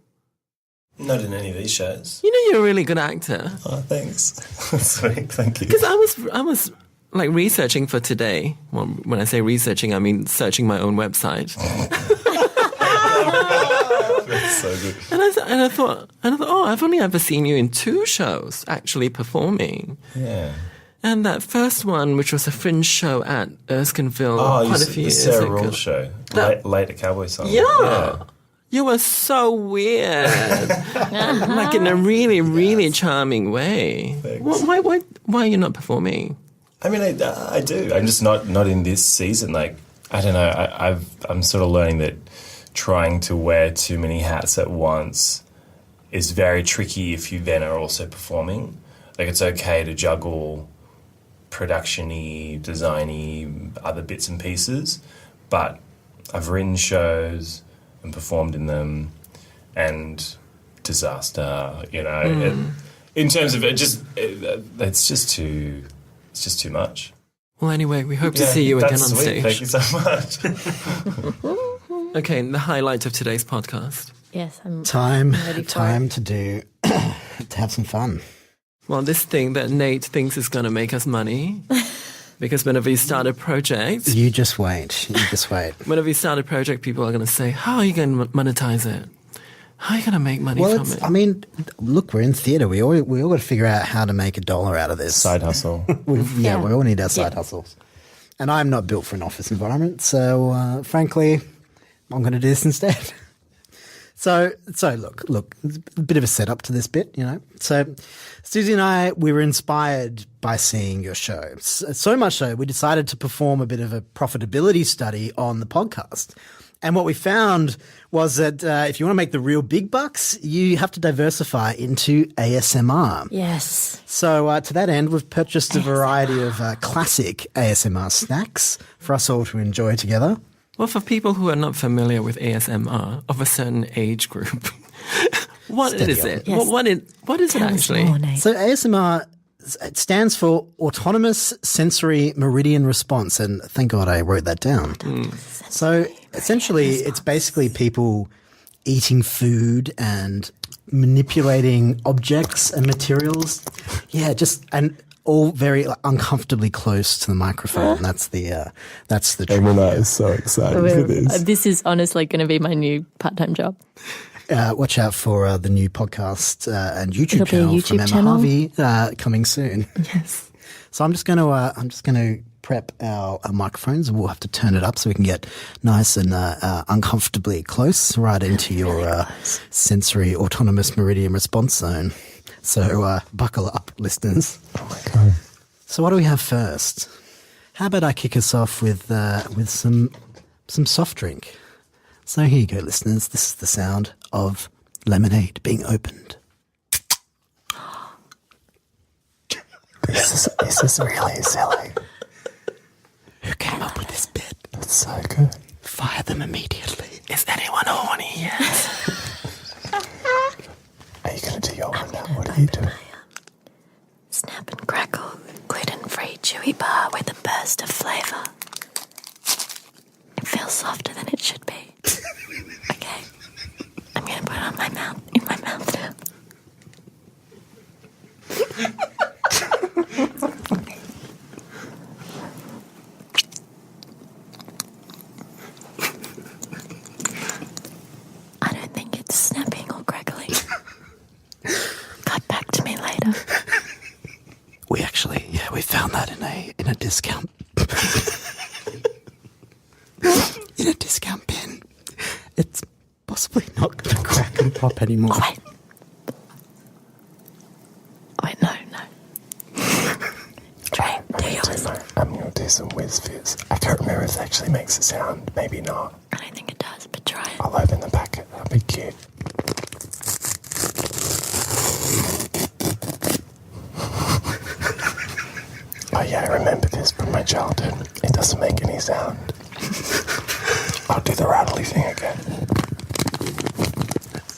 Not in any of these shows. You know you're a really good actor. Oh, thanks. Sweet, thank you. Because I was like researching for today. Well, when I say researching, I mean searching my own website. That's so good. And I thought, oh, I've only ever seen you in 2 shows actually performing. Yeah. And that first one, which was a fringe show at Erskineville Oh, quite a few the years Sarah ago. Rule show. Late at Cowboy Song. Yeah. You were so weird. Like in a really, really charming way. Why are you not performing? I mean, I do. I'm just not in this season. Like, I don't know. I'm sort of learning that trying to wear too many hats at once is very tricky if you then are also performing. Like, it's okay to juggle production-y, design-y, other bits and pieces, but I've written shows and performed in them, and disaster, in terms of it's just too much. Well, anyway, we hope to see you again on sweet. stage. Thank you so much. Okay, the highlight of today's podcast. Yes, I'm ready for Time it. to have some fun. Well, this thing that Nate thinks is going to make us money, because whenever you start a project, You just wait. whenever you start a project, people are going to say, "How are you going to monetize it? How are you going to make money from it?" I mean, look, we're in theatre. We all got to figure out how to make $1 out of this. Side hustle. We all need our side hustles. And I'm not built for an office environment, so frankly, I'm going to do this instead. So look, a bit of a setup to this bit, So Susie and I, we were inspired by seeing your show. So much so, we decided to perform a bit of a profitability study on the podcast. And what we found was that if you want to make the real big bucks, you have to diversify into ASMR. Yes. So to that end, we've purchased a variety of classic ASMR snacks for us all to enjoy together. Well, for people who are not familiar with ASMR of a certain age group, what is it? Yes. What is it Tell us actually? more, Nate. So ASMR, it stands for Autonomous Sensory Meridian Response, and thank God I wrote that down. So essentially, it's basically people eating food and manipulating objects and materials. Yeah, and all very uncomfortably close to the microphone. That's the trick. Emma is so excited for this. This is honestly going to be my new part-time job. Watch out for the new podcast and YouTube It'll be a channel YouTube from Emma channel. Harvey coming soon. Yes. So I'm just going to prep our microphones, and we'll have to turn it up so we can get nice and uncomfortably close right into your sensory autonomous meridian response zone. So buckle up, listeners. Oh my God. So what do we have first? How about I kick us off with some soft drink? So here you go, listeners. This is the sound of lemonade being opened. This is really silly. Who came up with this bit? That's so good. Fire them immediately. Is anyone horny yet? Are you going to do your one now? What are you doing? Snap and crackle, gluten-free chewy bar with a burst of flavour. It feels softer than it should be. Okay, I'm going to put it on in my mouth now. I don't think it's snapping or crackling. Cut back to me later. We found that in a discount. In a discount bin. It's possibly not going to crack and pop anymore. Oh, wait, no. Try, do yours. I'm going to do some whiz fizz. I can't remember if it actually makes a sound. Maybe not. I don't think it does, but try it. I'll open the packet. That'll be cute. Oh yeah, I remember this from my childhood. It doesn't make any sound. I'll do the rattly thing again.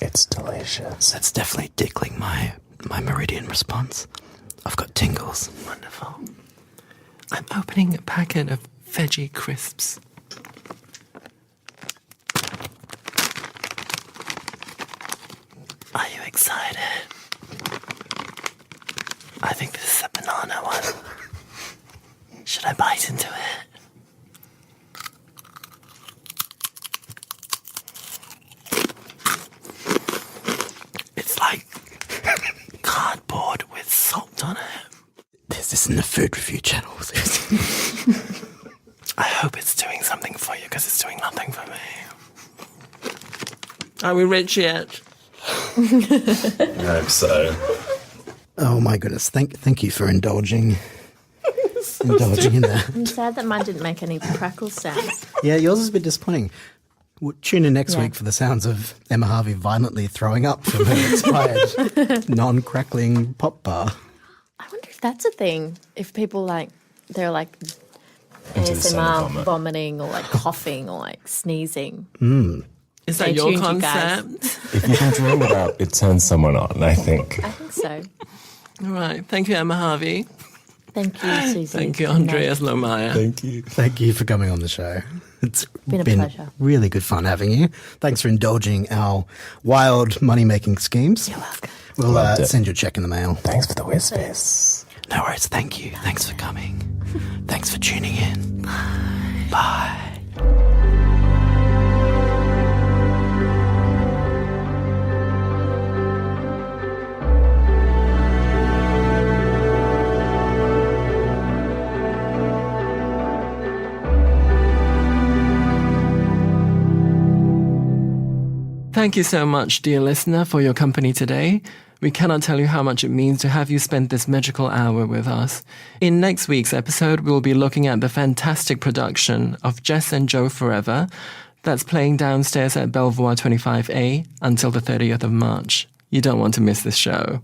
It's delicious. That's definitely tickling my meridian response. I've got tingles. Wonderful. I'm opening a packet of veggie crisps. Are you excited? I think this is a banana one. Should I bite into it? It's like cardboard with salt on it. This isn't a food review channel. I hope it's doing something for you, because it's doing nothing for me. Are we rich yet? I hope so. Oh my goodness! Thank you for indulging in that. I'm sad that mine didn't make any crackle sounds. Yeah, yours is a bit disappointing. We'll tune in next Yeah. week for the sounds of Emma Harvey violently throwing up from her expired non-crackling pop bar. I wonder if that's a thing. If people they're like Into the sonic ASMR vomit. vomiting or like coughing or like sneezing. Is Stay that your tuned, you guys. concept? If you can dream it up, it turns someone on, I think. I think so. All right. Thank you, Emma Harvey. Thank you, Susie. Thank you, Andreas Lohmeyer. Thank you. Thank you for coming on the show. It's Been a pleasure. really good fun having you. Thanks for indulging our wild money-making schemes. You're welcome. We'll Loved it. send you a check in the mail. Thanks for the whispers. No worries. Thank you. Thanks for coming. Thanks for tuning in. Bye. Thank you so much, dear listener, for your company today. We cannot tell you how much it means to have you spend this magical hour with us. In next week's episode, we'll be looking at the fantastic production of Jess and Joe Forever that's playing downstairs at Belvoir 25A until the 30th of March. You don't want to miss this show.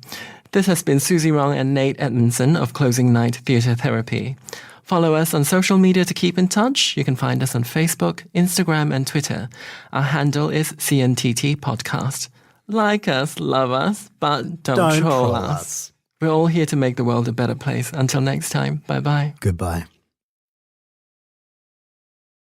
This has been Susie Wrong and Nate Edmondson of Closing Night Theatre Therapy. Follow us on social media to keep in touch. You can find us on Facebook, Instagram, and Twitter. Our handle is CNTT Podcast. Like us, love us, but don't troll us. We're all here to make the world a better place. Until next time, bye-bye. Goodbye.